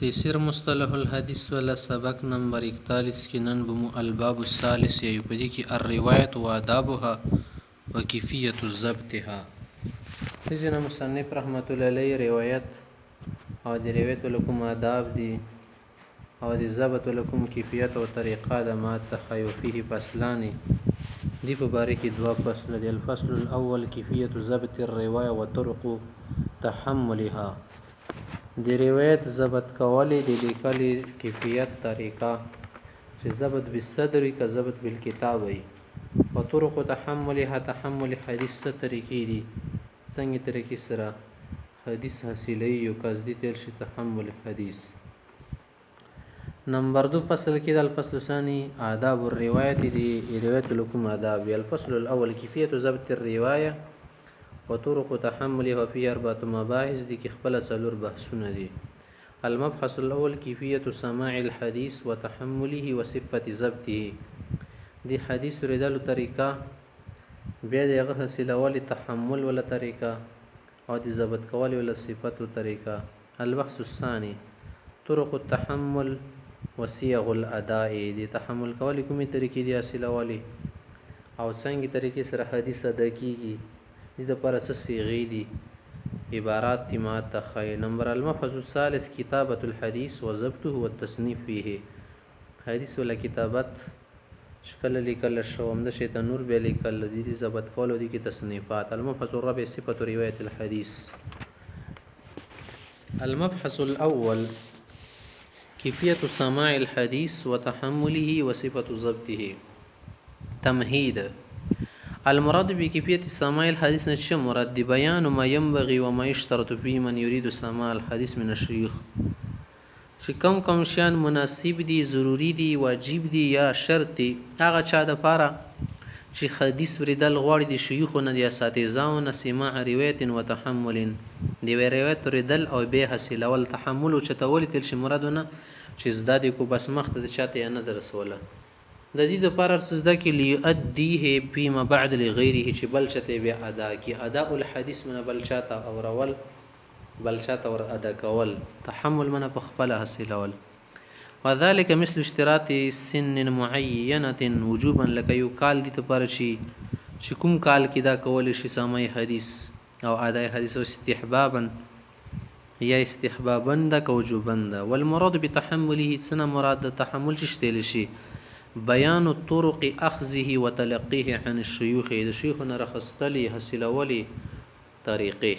تيسير مصطلح الحديث ولا سبق نمبر 41 کې نن به مو الباب الثالث یو په دې کې الروایت و آدابها وکیفیت ضبطها. ځینې مصنف رحمت الله علیه روایت او د روایت لکم آداب دي او د ضبط لکم کیفیت او طریقه د ما تخیفه فصلانی دی په باره کې دوا فصل دي. الفصل الاول کیفیت ضبط الروایه وطرق تحملها. د روایت ضبط کولی د لیکلي کیفیت طریقه چې ضبط بالصدر که ضبط بالکتاب وي. و طرق تحملها تحمل حدیث څه طریقې دي څنګه طریقې سره حدیث حاصلوي یو قصدي تل شي تحمل حدیث. نمبر 2 فصل کې د الفصل الثاني آداب الروایت دي روایت لكم آداب. الفصل الاول کیفیت ضبط الروایه وطرق تحملها في 4 مباحث دي کې خپل څلور بحثونه دي. المبحث الاول كيفية سماع الحديث وتحمله وصفة ضبطه. دي حدیث ورېدلو طریقه بیا د هغه حاصلولو تحمل ولا طریقه او د ضبط کولو ولا صفت طریقه. البحث الثاني طرق التحمل وصيغ الاداء. دي تحمل کولو کومې طریقې دي حاصلولې او څنګه طریقې سره حدیث ادا کیږي دي د پر څه صيغې دي عبارات دي ما تخي. نمبر المبحث الثالث كتابة الحديث وضبطه والتصنيف فيه. حدیث ولا کتابت شکل لیکل شوم د شیطان نور به لیکل دي ضبط کولو دي کې تصنیفات. المبحث الرابع صفة رواية الحديث. المبحث الأول كيفية سماع الحديث وتحمله وصفة ضبطه. تمهيد. المراد بكيفية سماع الحديث نشي مراد دي بيان ما ينبغي وما يشترط فيه من يريد سماع الحديث من الشيخ. چې کم شان مناسب دي ضروری دي واجب دي یا شرط دي هغه چا د پاره چې حدیث ورېدل غواړي د شيوخونو د اساتذاونو سماع روایت و تحمل دی روایت ورېدل او به حاصلول تحمل او چتول تل شي مرادونه چې زده دي کو بس مخ ته چاته نه درسوله د دې د پاره سزده کې ليؤديه فيما بعد لغيره چې بل چته بیا ادا کی اداء الحديث من بل چاته او رول بل چاته ور ادا کول تحمل من په خپل حاصلول. وذلك مثل اشتراط سن معينه وجوبا لك يقال دي ته پر چې کوم کال کې دا کول شي سمای حدیث او اداء حدیث او استحبابا یا استحبابا دا وجوبا. والمراد بتحمله سنه مراد تحمل شتل شي بيان الطرق اخذه وتلقيه عن الشيوخ. د شيخنا رخصتلي حاصلولي طريقه.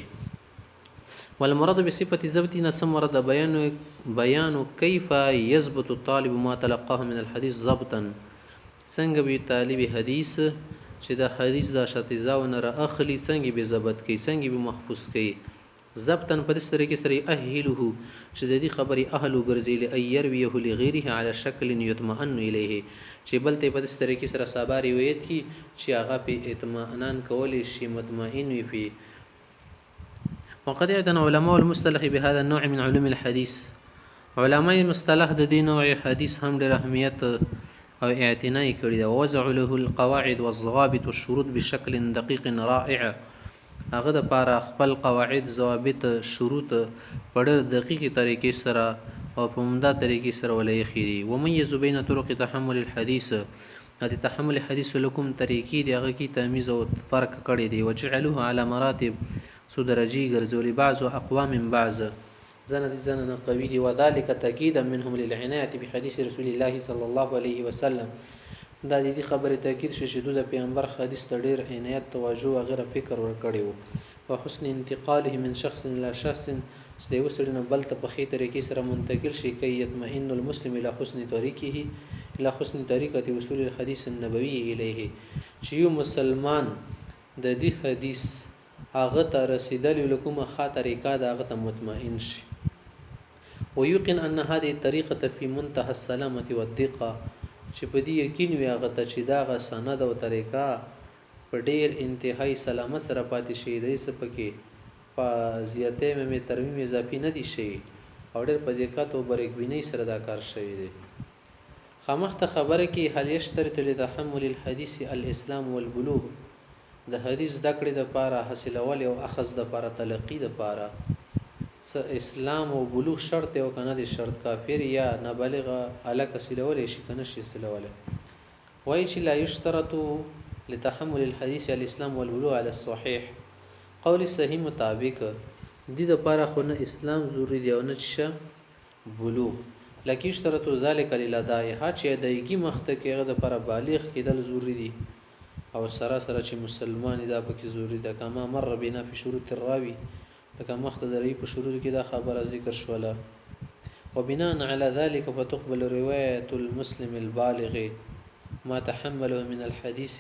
والمراد بصفه ضبط نسمرد بيان كيف يضبط الطالب ما تلقاه من الحديث ضبطا. څنګه به طالب حدیث چې د حدیث د شتیزاونه را اخلي څنګه به ضبط کوي څنګه به محفوظ کوي ضبطا په دې طریقې سره اهله چې د دې خبري اهل ګرځي لأيرويه لغيره على شكل يطمئن اليه چې بل ته په دې طریقې سره صبر وي چې هغه په اطمینان کولې شي مطمئن وي. وقد اعتنى علماء المصطلح بهذا النوع من علوم الحديث. علماء المصطلح د دې نوع حدیث هم ډېر اهمیت او اعتناء کړی دی. ووضع له القواعد والضوابط والشروط بشكل دقيق رائع. هغه د پاره خپل قواعد ضوابط شروط په ډېر دقیقې طریقې سره او په عمده طریقې سره ولې خېری. وميز بين طرق تحمل الحديث. د تحمل حدیث لکم طریقې دی هغه کې تمیز او فرق کړی دی. وجعلوه على مراتب سو درجی ګرځولي بعض اقوام بعض زنه قوي دي. وذلك تاكيدا منهم للعنايه بحديث رسول الله صلى الله عليه وسلم. دا دې خبره تاکید شو چې د پیغمبر حدیث ته ډېر عنایت توجه او غیر فکر ورکړی وو. وحسن انتقاله من شخص الى شخص چې یو سړی نه بل ته په خې طریقې سره منتقل شي کوي يطمئن المسلم الى حسن طريقه الى حسن طريقه وصول الحديث النبوي اليه. چې یو مسلمان د دې حدیث هغه ته رسیدل لکومه ښه طریقه دا هغه ته مطمئن شي. ويقن ان هذه الطريقه في منتهى السلامه والدقه چې په دې یقین وي هغه ته چې دا غ سند او طریقه په ډېر انتهایی سلامت سره پاتې شي د سپکه په زیاته مې ترمیم اضافي نه دي شي او ډېر په دقت او باریکبینۍ سره دا کار شوی دی. خامخته خبره کې هل یشترط لتحمل الحديث الاسلام والبلوغ. د حدیث د کړې د پاره حاصلول او اخذ د پاره تلقی د پاره اسلام او بلوغ شرط او کنه دي شرط کافر یا نابالغ الک سلول شي کنه شي سلول وای چې لا یشترط لتحمل الحديث الاسلام والبلوغ على الصحيح قول صحیح مطابق دي د پاره خو نه اسلام ضروری دی او نه چې بلوغ لکه یشترط ذلك للادائها چې ادایګي مخته کېغه د پر بالغ کېدل ضروری دي او سره چې مسلمان دا پکې ضروری ده کما مر بنا فی شروط الراوی لکه مخته درې په شروط کې دا خبره ذکر شوله وبناء على ذلك فتقبل روايه المسلم البالغ ما تحمله من الحديث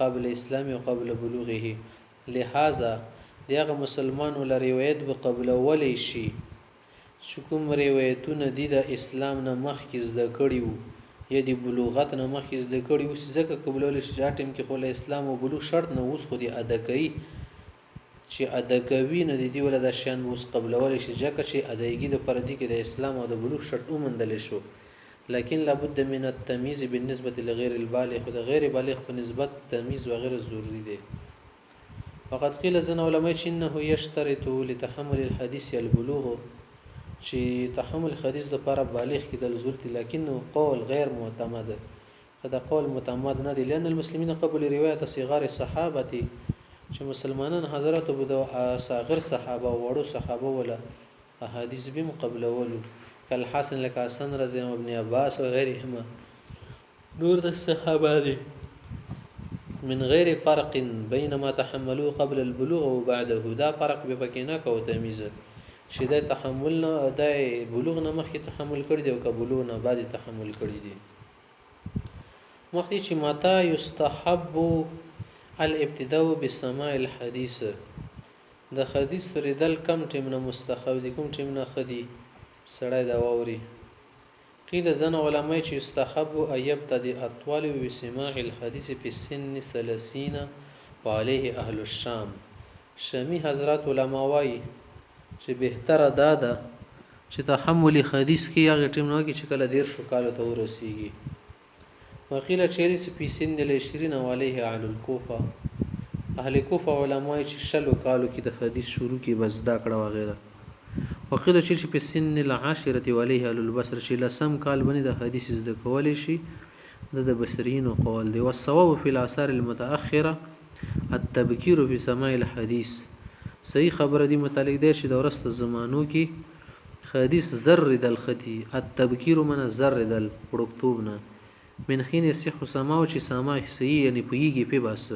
قبل اسلام وقبل بلوغه لهذا دغه مسلمان ول روایت به قبل ولې شي کوم روایتونه دي د اسلام نه مخکې زده کړي وو یا د بلوغت نه مخکې زده کړي وو ځکه قبل ولې شي ټیم کې خو اسلام او بلوغ شرط نه اوس خو دي ادا کوي چې ادا کوي نه دي ول د شان اوس قبل ولې شي ځکه چې ادایګي د پردي کې د اسلام او د بلوغ شرط ومندل شو لكن لابد من التمييز بالنسبه لغير البالغ د غیر بالغ په نسبت تمیز وغیره ضروری دی فقط قيل زن علماء چې انه يشترط لتحمل الحديث البلوغ چې تحمل حدیث د لپاره بالغ کې د ضرورت لكنه قول غیر معتمد هذا قول معتمد نه دی لأن المسلمين قبل روايه صغار الصحابه چې مسلمانان حضرات بده صغیر صحابه او وړو صحابه ولا احادیث به قبل ولو كالحسن لكحسن رضي الله ابن عباس وغيرهما نور د صحابه دي من غیر فرق بين ما تحملوه قبل البلوغ وبعده دا فرق به پکې نه کو تمیز چې د تحمل نه د بلوغ نه مخکې تحمل کړی دی او که بلوغ نه بعد تحمل کړی دی مخکې چې متا یستحب الابتداء بسماع الحديث د حدیث ردل کم ټیم نه مستحب دي کوم ټیم نه خدي سړی دا ووري قيل زن علماء چې يستحب ايبتدي اطول بسماع الحديث في السن 30 وعليه اهل الشام شامي حضرات علماء وايي چې بهتره ده چې تحمل حدیث کې هغه ټیم نه کې چې کله ډیر شو کال ته ورسیږي وقيل چې په سن 20 وعليه اهل الكوفه اهل کوفه علماء چې شلو کالو کې د حدیث شروع کې بس دا کړه وغیرہ وقيل چې په سن العاشره وعليه اهل البصر چې لسم کال باندې د حدیث زده کولې شي د بصريين قول دی والصواب في الاثار المتاخره التبكير في سماع الحديث صحیح خبره دی متعلق دی چې د ورسته زمانو کې حدیث زرد الخطي التبكير من زرد الركتوبنا من حين يصح سماع چې سماع صحیح یعنی پویږي په بس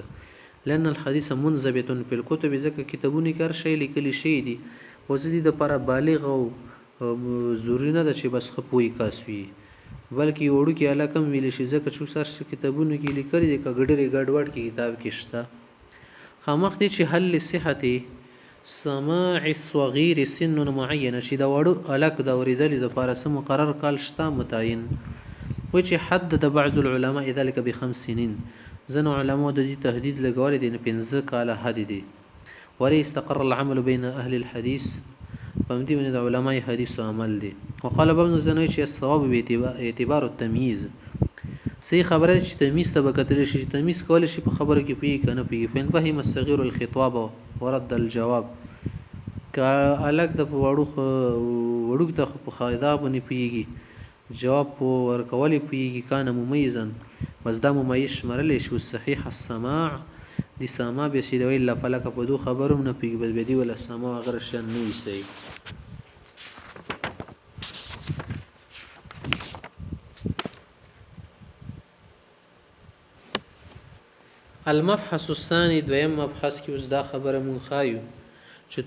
لأن الحديث منضبط في الكتب ځکه کتابونه کار شی لیکل شي دي وزدي د پر بالغ او ضروري نه ده چې بس خپوي کاسوي بلکې وړو کې علاقم ویل شي ځکه چې سر کتابونه کې لیکل دي کګډري ګډوډ کې کتاب کې شته خامخ دي چې حل صحت سماع الصغير سن معين چې دا وړو الک دا ورېدل د پارسه مقرر کال شته متعین و چې حدد بعض العلماء ذلك ب5 سنين زن علماء د دې تهدید لګول دي نه 15 کال حد دي ولي استقر العمل بين اهل الحديث فمدي من العلماء حديث عمل دي وقال ابن زنوي چې الصواب باعتبار التمييز صحیح خبره چې تمیز ته بکتل شي تمیز کول شي په خبره کې پی کنه پی فین فهم الصغير الخطاب ورد الجواب کا الګ د وړو ته په خایدا باندې پیږي جواب ورکول پیږي کانه ممیزن بس دا ممیز شمرل شي صحیح السماع دي سما به سي دوی الله فلک په دو خبروم نه پیږي بل بدی ولا سما غیر شان نه وي المبحث الثاني دویم مبحث کې اوس دا خبره مون خایو چې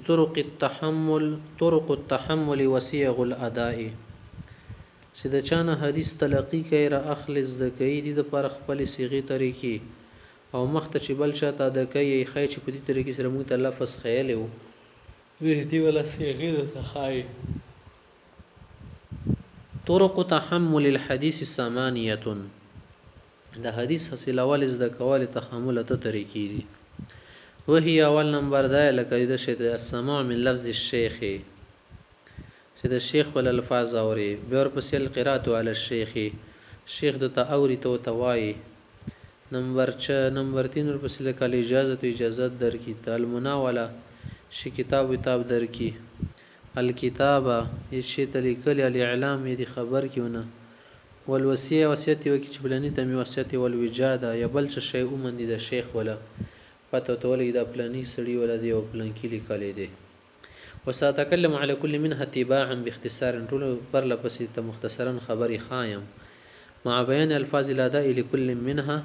طرق التحمل وسيغ الاداء چې د چانه حدیث تلقی کوي را اخلص د کوي د پر خپل صيغه طریقې او مخته چې بل شاته د کوي خای چې په دې طریقې سره موږ ته لفظ خیال وو به دې ولا صيغه د خای طرق تحمل الحديث ثمانيه د حدیث حاصل اول از د کول تحمل ته طریقې دي وهي اول نمبر ده لکه د شه السماع من لفظ الشيخ چې د شیخ ول الفاظ اوري بیا ورپسې القراءه علی الشيخ شیخ د تاوري تو توای نمبر 3 ورپسې لکه اجازه درکې المناوله شي کتاب درکې الکتابه چې ته لیکلی الاعلام یې د خبر کیونه والوصیه وصیت یې وکړي چې فلاني ته مې وصیت والوجاده یا بل څه شی ومندي د شیخ ولا پته ورته ولګي دا فلاني سړي ولا دی او فلانکي لیکلی دی. وساتکلم على كل منها تباعا باختصار ټول پر لپسې ته مختصرا خبري خایم مع بیان الفاظ الاداء لكل منها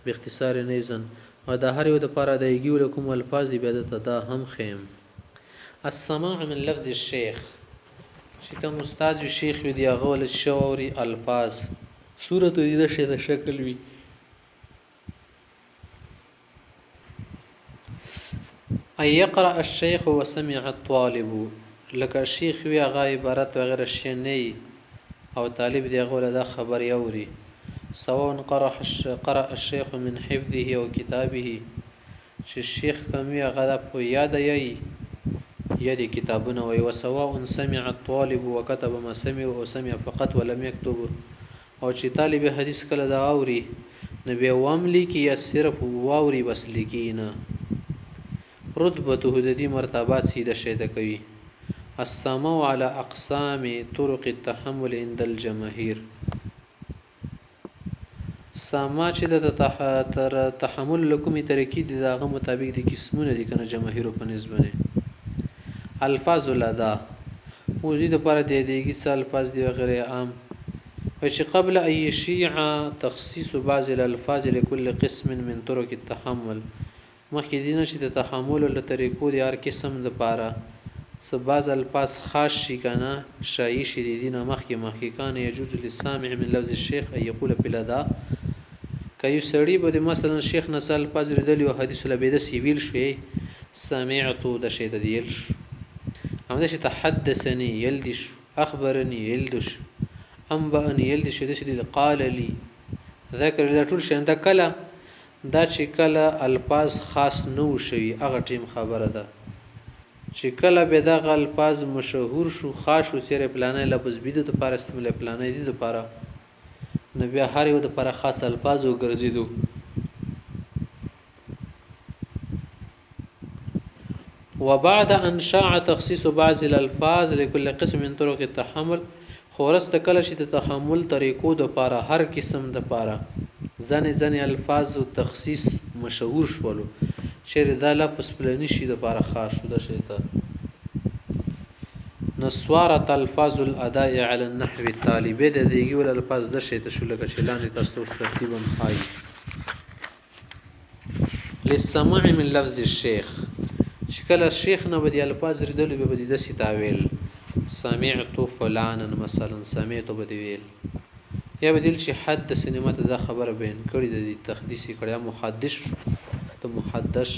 باختصار نیزن او دا هر یو د پاره دایږي ولکم الفاظ بیا د دا هم خیم. السماع من لفظ الشيخ چې کوم استاد شیخ وي دی هغه ول شوري الفاظ صورت دې د شه د شکل وي. اي يقرأ الشيخ وسمع الطالب لك الشيخ وي هغه عبارت وغيره شي نه او طالب دی هغه ول دا خبر یوري سواء قرأ الشيخ من حفظه او كتابه چې الشيخ کومي هغه په یاد یي یدي کتابونه وي وسواء سمع الطالب وكتب ما سمع او سمع فقط ولم يكتب او چې طالب حدیث کله دا اوري نبي واملی کی یا صرف واوري بس لیکینا رتبته د دې مرتبات سیده شیده کوي. السماع على اقسام طرق التحمل عند الجماهير سما چې د تحمل لکومي طریقې د داغه مطابق د قسمونه دي کنه جماهیر په نسبت الفاظ الادا وزید پر د دیږي څه الفاظ دی غیر عام چې قبل اي شيع تخصيص بعض الالفاظ لكل قسم من طرق التحمل مخکې دینه چې د تحمل له طریقو د هر قسم د پاره څه بعض الفاظ خاص شي کنه شایع شي دینه مخکې کان يجوز للسامع من لفظ الشيخ ان يقول بلادا کایو سړی به مثلا شیخ نسل الفاظ ردلی او حدیث لبیده سیویل شوی سمعتو د شی د دیل شو همدا چې تحدثني يلدش اخبرني يلدش انبأني يلدش د شی قال لي ذکر دا ټول شي دا کله دا چې کله الفاظ خاص نو شي هغه ټیم خبره ده چې کله به دا الفاظ مشهور شو خاص او سره پلانې لفظ بيدو ته پر استعمال پلانې دي لپاره نبي هر یو د پر خاص الفاظ وګرځیدو. وبعد ان شاع تخصيص بعض الالفاظ لكل قسم من طرق التحمل خورست کله چې د تحمل طریقو د پاره هر قسم د پاره ځنې الفاظ او تخصیص مشهور شولو شر دا لفظ پلنی شي د پاره خاص شو د شیطه نسوارت الفاظ الاداء على النحو التالي به د دیږي ول الفاظ د شیطه شو لکه شلان تاسو ترتیبا خای للسماع من لفظ الشيخ شکل الشيخ نه بدی الفاظ ردل به بدی د ستاویل سمعت فلانا مثلا سمعت بدی ویل یا بدل چې حد سینما ته دا خبره بین کړی د تحدیث کړه محدث ته محدث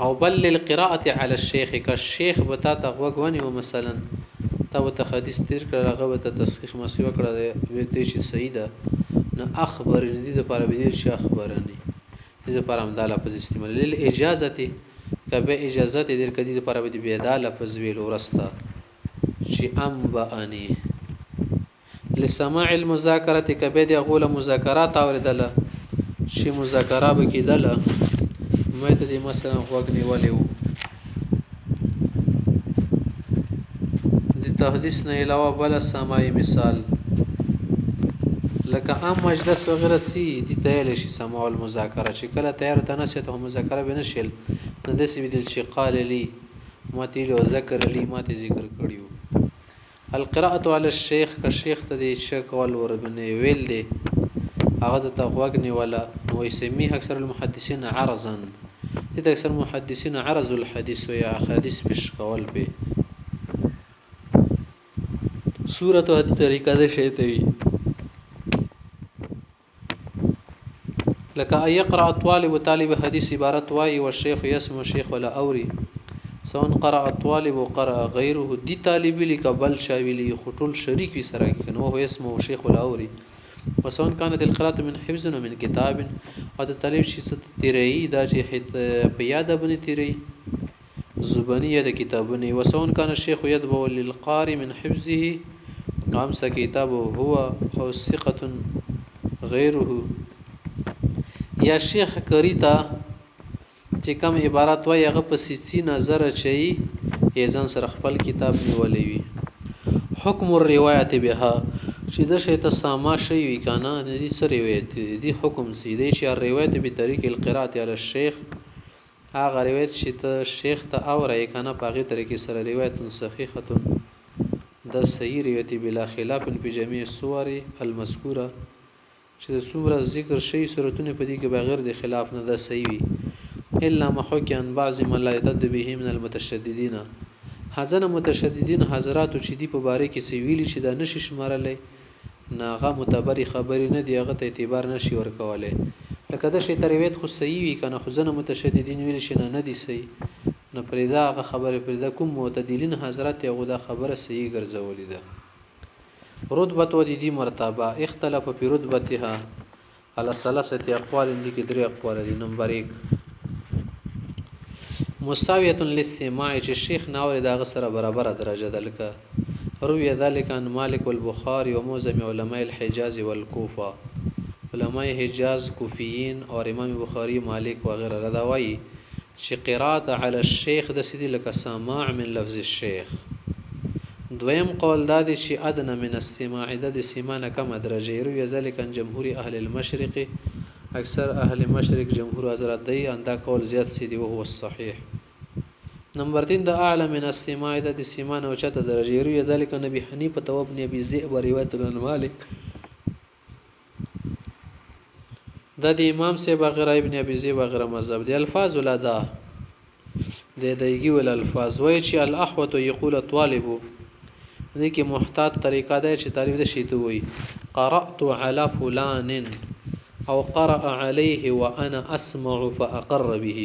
او بل للقراءه على الشيخ كالشيخ بتا تغوغونی و مثلا تا وت حدیث تیر کړه هغه ته تصحیح مسیو کړه وی ته چې صحیح ده نه اخبار دې لپاره بدل چې اخبارني دې لپاره هم د لفظ استعمال للاجازه کبه اجازه دې کدي لپاره به بیا د لفظ ویل ورسته چې انبأني لسماع المذاکره کبه دې غول مذاکرات اوریدله شي مذاکره بکیدله مې ته مثلا وګنی ولیو د تحدیث نه علاوه بل سماعي مثال لکه عام مجلس وغیرہ سي دي تایل شي سماع المذاکره چې کله تیار تنسه ته مذاکره بنشل نه دسي بدل شي قال لي ما تي له ذکر لي ما ته ذکر کړیو. القراءه على الشيخ كشيخ ته دي شک ول وربنه ویل دي هغه ته غوګنی ولا نو يسميه اکثر المحدثين عرضا دي اکثر محدثين عرض الحديث ويا احاديث بشکول به صورت او طریقه ده شی ته وي لك أن يقرأ الطالب طالب حديث عبارت واي والشيخ يسمع الشيخ ولا أوري سواء قرأ الطالب وقرأ غيره دي طالب لك بل شاويلي خطول شريك في سراك وهو يسمع الشيخ ولا أوري وسواء كانت القراءة من حفظ ومن كتاب هذا طالب شي تيري دا چې بياده بني تيري زبانيه د کتابونه وسواء كان الشيخ يدبو للقارئ من حفظه امس كتابه هو او ثقة غيره یا شیخ کریتا چې کوم عبارت وای هغه په سیسی نظر چي یې ځان سره خپل کتاب نیولی وي. حکم الروایت بها چې د شی ته ساما شي وي کنه د دې سره روایت دي حکم سي دی چې روایت به طریق القراءه علی الشیخ هغه روایت چې ته شیخ ته اوري کنه په هغه طریقې سره روایت صحیحه د صحیح روایت بلا خلاف په جميع الصور المذکوره چې د څومره ذکر شي صورتونه په دې کې بغیر د خلاف نه د صحیح وي الا ما حكي عن بعض من لا يتد به من المتشددين حزن متشددین حضرات چې دی په باره کې سی ویلي چې دا نشي شمارلې ناغه معتبر خبري نه دی هغه ته اعتبار نشي ورکولای لکه د شی ترویت خو صحیح وي کنه خو ځنه متشددین ویل شي نه دی صحیح نه پرېدا هغه خبره پرېدا کوم معتدلین حضرات هغه دا خبره صحیح ګرځولې ده. رتبه و دي مرتبه اختلاف په رتبتها على ثلاثه اقوال دي کې درې اقوال دي. نمبر 1 مساویه للسماع چې شیخ ناور دغه سره برابر درجه ده لکه روي ذلك عن مالك والبخاري ومعظم علماء الحجاز والكوفه علماء حجاز کوفیین او امام بخاری مالک وغیرہ رضاوی چې قرات علی الشیخ د سیدی لکه سماع من لفظ الشیخ. دویم قول دا دی چې ادنى من السماع د سماع کم درجه روي ذلك عن جمهور اهل المشرق اکثر اهل مشرق جمهور حضرات دی اندا قول زیات سیدی او هو الصحيح. نمبر 3 د اعلى من السماع د سماع او چته درجه روي ذلك نبی حنیفه توب ابن ابي ذئب روایت عن مالک د امام سے بغیر ابن ابي ذئب بغیر مذهب دی. الفاظ ولادا د دیږي ول الفاظ وای چې الاحوت یقول طالب دې کې محتاط طریقه ده چې تعریف د شی ته وای قرات على فلان او قرأ عليه وانا اسمع فاقر به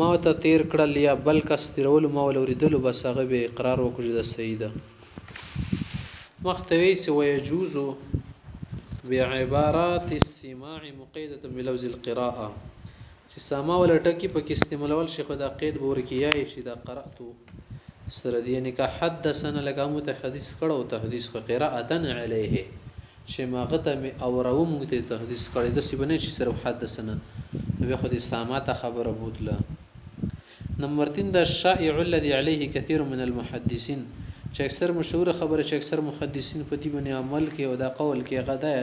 ما ته تیر کړل یا بل کس تیرول ما ولوریدل بس هغه به اقرار وکړي د سیده مختوی چې ويجوز بعبارات السماع مقيده بلفظ القراءه چې سما ول ټکی په کې استعمالول شي خو دا قید ورکیای چې دا قرأت سره دی یعنی که حدثنا لکه متحدث کړه او تحديث قراءه عليه چې ما غته او راو موږ ته تحديث کړي د سیبنه چې صرف حدثنا به خو دې ساماته خبره بوتله. نمبر 3 د الشائع الذي عليه كثير من المحدثين چې اکثر مشهور خبره چې اکثر محدثین په دې باندې عمل کوي او دا قول کې غدا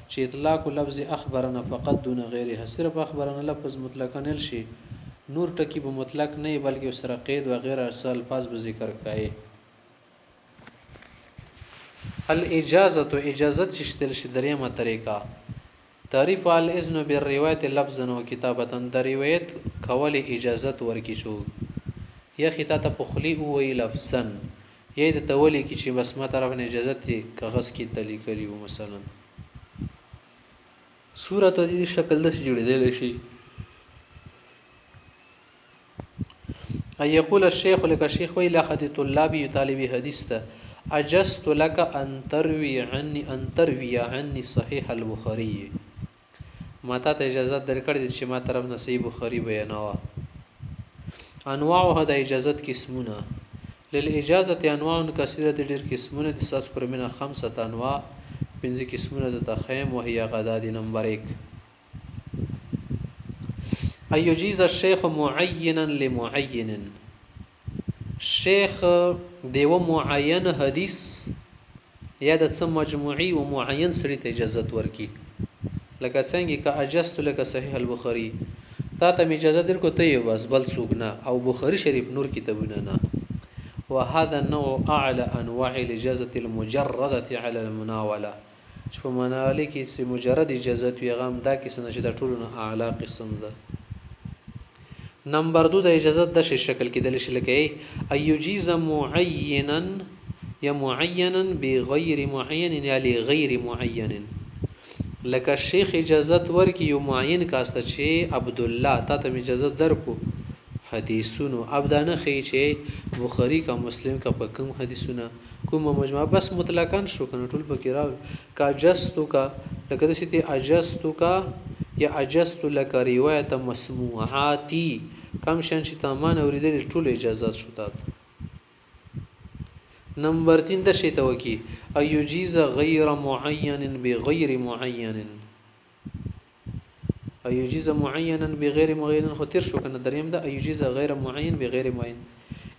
چې اطلاق لفظ اخبرنا فقط دون غیره صرف اخبرنا لفظ مطلقاً نل شي نور ټکی په مطلق نه بلکې سره قید و غیره الفاظ به ذکر کوي. الاجازه اجازت شتل شي دریمه طریقه تعریف الاذن بالروایت لفظا و کتابه د روایت کول اجازت ورکی شو یا خطا ته پخلی او وی لفظا یا د تولی کی چې بس ما طرف نه اجازت کاغذ کی تلی کړي او مثلا صورت د شکل د جوړیدل شي اي يقول الشيخ لك شيخ ويل احد طلابي طالب حديث اجزت لك ان تروي عني صحيح البخاري ما ته اجازه درکړې چې ما طرف نه صحیح بخاری بیانوا. انواع د اجازت قسمونه للاجازه انواع كثيره د ډېر قسمونه د اساس پر منه 5 انواع 5 قسمونه د تخیم وهي غداد. نمبر 1 ايجيز الشيخ معينا لمعين شیخ دیو معین حدیث یا د څه مجموعي او معین سره ته اجازه ورکي لکه څنګه ک اجازت لك صحیح البخاری تا ته اجازه درکو ته بس بل څوک نه او بخاری شریف نور کتابونه نه. وهذا النوع اعلى انواع الاجازه المجرده على المناوله چې په مناوله کې چې مجرد اجازه وي غم دا کې څنګه چې د ټولو اعلی قسم ده. نمبر 2 د اجازه د شکل کې د لشلکې ايجيز معينا یا معينا بغیر معين یا لغیر معين لکه شیخ اجازه ورکی یو معین کاسته چې عبد الله تا ته اجازه درکو حدیثونو ابدانه خي چې بخاری کا مسلم کا کوم حدیثونه کوم مجموعه بس مطلقاً شو کنه ټول پکې راو کا جستو کا لکه د شتي اجستو کا یا اجست لك روایت مسموعاتی کم شان چې تامان اوریدل ټول اجازه شو تات. نمبر 3 د شی توکی ايجيز غیر معين بغیر معين ايجيز معينا بغیر معين خو تر شو کنه دریم د ايجيز غیر معين بغیر معين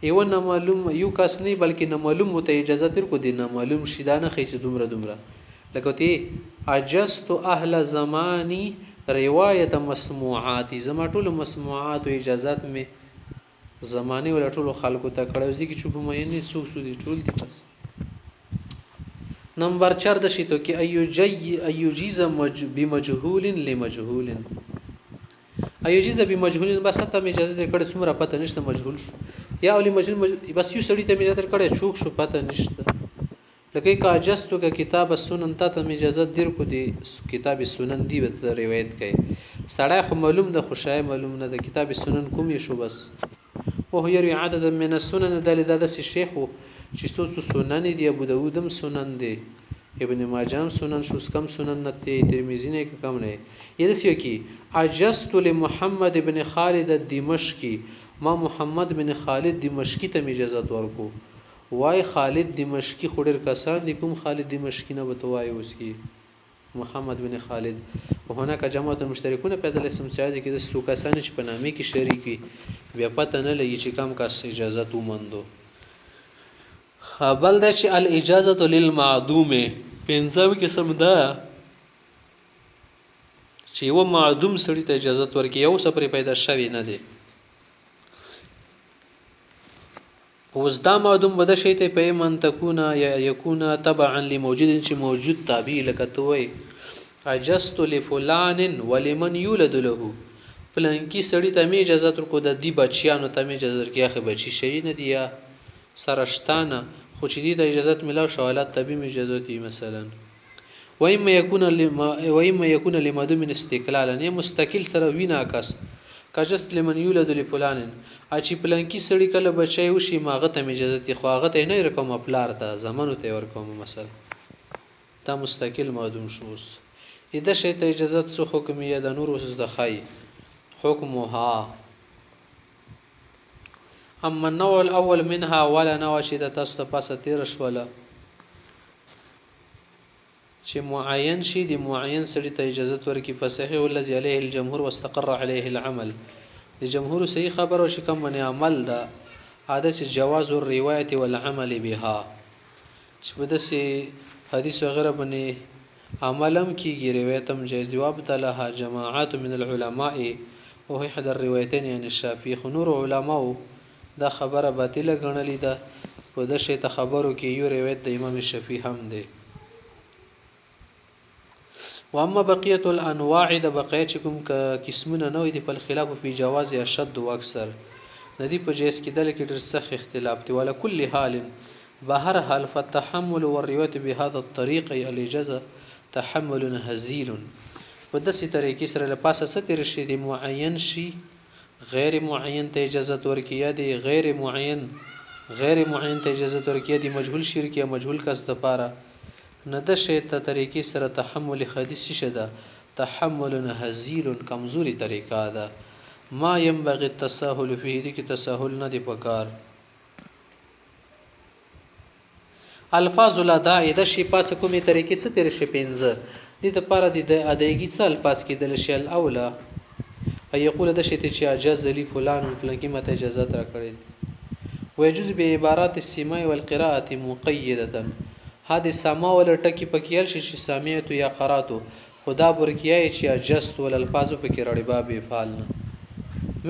ایو نامعلوم یو کس نه بلکې نامعلوم ته اجازه تر کو دی نامعلوم شیدانه خیس دومره لکه تی عجزت اهل زمانی روایت مسموعات زما ټول مسموعات او اجازات می زمانه ولا ټول خلکو ته کړو ځکه چې په مې نه سو دي ټول دي بس نمبر 4 د شیتو کې ایوجیز بمجهول لمجهول ایوجیز بمجهول بس ته می اجازه کړه څومره پته نشته مجهول شو یا اولی مجهول بس یو سړی ته می اجازه کړه چوک شو پته نشته لکه کا اجازه کا کتاب السنن ته می اجازه دیر کو دی کتاب السنن دی به روایت کوي سړی خو معلوم د خوشای معلوم نه د کتاب السنن کوم شو بس وهو يروي عددا من السنن د شیخ چې څو سنن دي ابو داودم سنن دي ابن ماجه سنن شوسکم سنن نته ترمذی نه کم نه یدسیو کی عجزت لمحمد بن خالد الدمشقي ما محمد بن خالد دمشقي ته اجازه ورکو وای خالد دمشقي خډر کسان دي کوم خالد دمشقي نه بتوای اوس کی محمد بن خالد وهناك جماعه المشتركون په دل اسم سعادت کې د سو کسان چې په نامه کې شریک وي بیا پته نه لګي چې کم کس اجازه تو مندو بل د چې الاجازه للمعدوم پنځم قسم ده چې یو معدوم سړی ته اجازه ورکړي یو سفر پیدا شوی نه دی اوس دا معدوم بده شي ته په من تكون يكون تبعا لموجود چې موجود تابع لکه توي اجست لفلان ولمن يولد له فلان کی سړی ته می اجازه ورکو د دی بچیانو ته می اجازه ورکړي اخی بچی شي نه دی سرشتانه خو چې دی د اجازه ملاو شو حالات طبيعي می اجازه دي مثلا وإما يكون لمدوم استقلالا نه مستقل سره وینا کس کجست لمن يولد لفلان اچي پلانکی سړی کله بچي وشي ماغه ته اجازه دي خو هغه ته نه رقم خپلار ته زمانو ته ورکوم مثلا تا مستقل معدوم شوس اذا شي ته اجازه سو حکم یې د نور وسز د خای حکمها اما النوع الاول منها ولا نوع چې د تاسو ته پاسه تیر شوله چې معین شي د معین سړي ته اجازه ورکړي فصحيح الذي عليه الجمهور واستقر عليه العمل د جمهور صحیح خبر او شکم باندې عمل ده عادت جواز الروایت والعمل بها چې په دسي حدیث وغیرہ باندې عملم کیږي روایت هم جایز دی وابتلها جماعات من العلماء او احد الروايتين يعني الشافعي خنور علماء دا خبره باطله ګڼلې ده په د شی ته خبرو کې یو روایت د امام شافعي هم دی واما بقيه الانواع د بقيه کوم قسمونه نوې دي په خلاف فی جواز اشد او اکثر ندی په جیس کې دل کې ډېر سخت اختلاف دی ولا کل حال بهر حال فالتحمل والروایت بهذا الطريق الاجازه تحمل هزيل په داسې طریقې سره له پاسه ستر شي دی معین شي غیر معین ته اجازه ورکړي دی غیر معین ته اجازه ورکړي دی مجهول شرک یا مجهول کس د پاره نه د شی ته طریقې سره تحمل حدیث شته تحمل هزيل کمزوري طریقه ده ما ينبغي التساهل فيه دي کې تساهل نه دی پکار الفاظ الاداء د شی پاس کومي طریقې څه تیر شي پنځه دي ته پاره دي د ادایګي څه الفاظ کې د شل اوله اي يقول د شی ته چې اجازه لي فلان فلان مت اجازه تر کړی ويجوز بعبارات السماع والقراءه مقيده هذه سما ولا ټکی پکېل شي سامعت یا قراتو خدا برکیای چې اجست ول الفاظ پکې رړې باب فعل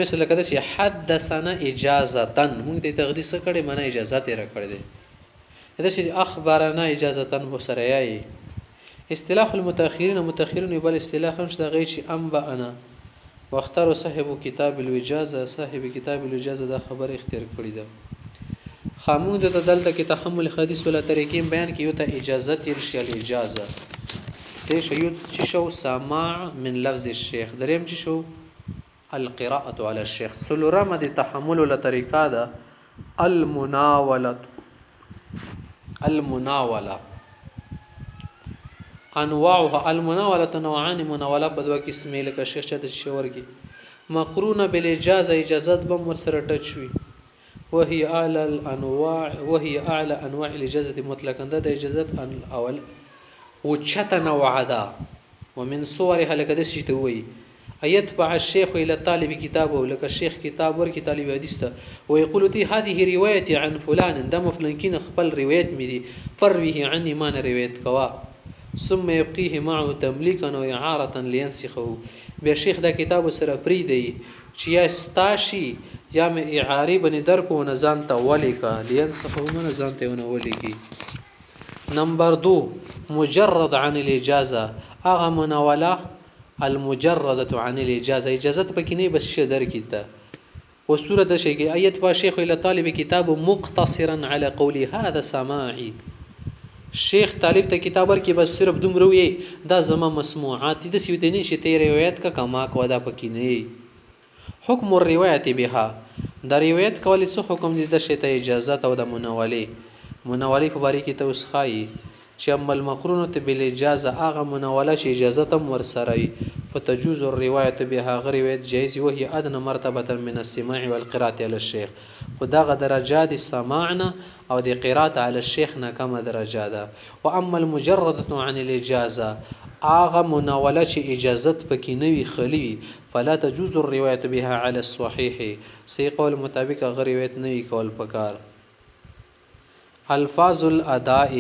مثل کده چې حدثنا اجازه مونږ ته تقدیس کړي معنا اجازه تیر کړی دی دا چې اخبارنا اجازه هو سره یای اصطلاح المتأخرين بل اصطلاح هم شته غي چې انبا انا واختار صاحب کتاب الوجازه صاحب کتاب الوجازه دا خبر اختیار کړی ده خامون د دلته کې تحمل حدیث ولا طریقې بیان کې یو ته اجازه تیر شي الاجازه سه شیو چې شو سماع من لفظ الشيخ دریم چې شو القراءه على الشيخ سلورم د تحمل ولا طریقه ده المناوله انواعها المناوله نوعان مناوله په دوه قسمه لکه شیخ چته شور کې مقرونه بالاجازه اجازت بم ور سره ټچ وي وهي اعلى انواع الاجازه مطلقا ده اجازت الاول وچته نوع ده ومن صورها لکه د شي ته وي يتبع الشيخ الى الطالب كتابه لك الشيخ كتاب ورکی طالب حدیث ته ويقول تي هذه روايتي عن فلان دم فلان خپل روایت می دي فرويه عني ما نه روایت کوا ثم يبقيه معه تمليكا واعاره لينسخه بیا شیخ دا کتاب سره پری دی چې یا ستاشي یا مې اعاری بنې درکو نه ځان ته ولیکا لينسخه نه ځان ته ونه ولیکي. نمبر 2 مجرد عن الاجازه اغه مناوله المجردة عن الاجازه اجازه پکې نه بس شه درکې ته وسوره شي کې ايت با شيخ الى طالب كتاب مقتصرا على قولي هذا سماعي شیخ طالب ته کتاب ورکې بس صرف دومره وي دا زما مسموعات دي سویتنی چې ته روایت کا کما کو دا پکې نه. حکم الروایت بها دا روایت کول څه حکم دي د شته اجازه او د مناوله په باره کې ته وسخای چې اما المقرونه بالاجازه هغه مناوله چې اجازه تم ورسره فتجوز الروايه بها روایت جائز وهي ادنى مرتبه من السماع والقراءه على الشيخ خداغه درجات السماعنا او د قراءه على الشيخ نه کم درجه ده. واما المجرده عن الاجازه هغه مناوله چې اجازت پکې نوي خلی فلا تجوز الروايه بها على الصحيح صحیح قول مطابق هغه روایت نوي کول پکار. الفاظ الاداء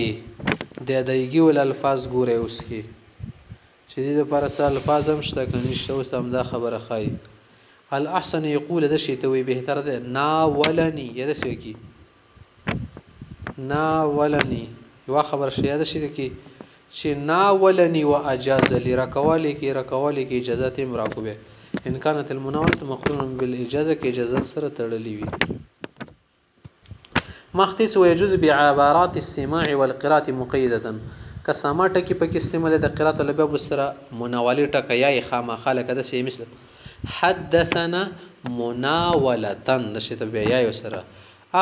د ادایګي ول الفاظ ګوره اوس کې چې د لپاره څه الفاظ هم شته کني شته اوس هم دا خبره خای الاحسن یقول د شی ته وی بهتر ده ناولنی یا د شی کی ناولنی یو خبر شی د شی کی چې ناولنی واجاز لرکوالی کی اجازه تیم راکوبه ان كانت المناوله مقرونه بالاجازه کی اجازه سره تړلې وي. مختص ويجوز بعبارات السماع والقراءة مقيدة كسما ټکی پکې استعمال د قرات له باب سره مناوله ټکی یا خامخاله کده سي مثل حدثنا مناوله نشته بیا یا سره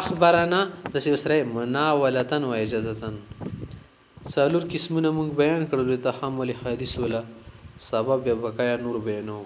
اخبرنا د سره مناوله و اجازه سالور قسمونه مونږ بیان کړل ته حمل حدیث ولا سبب بقایا نور بیانو.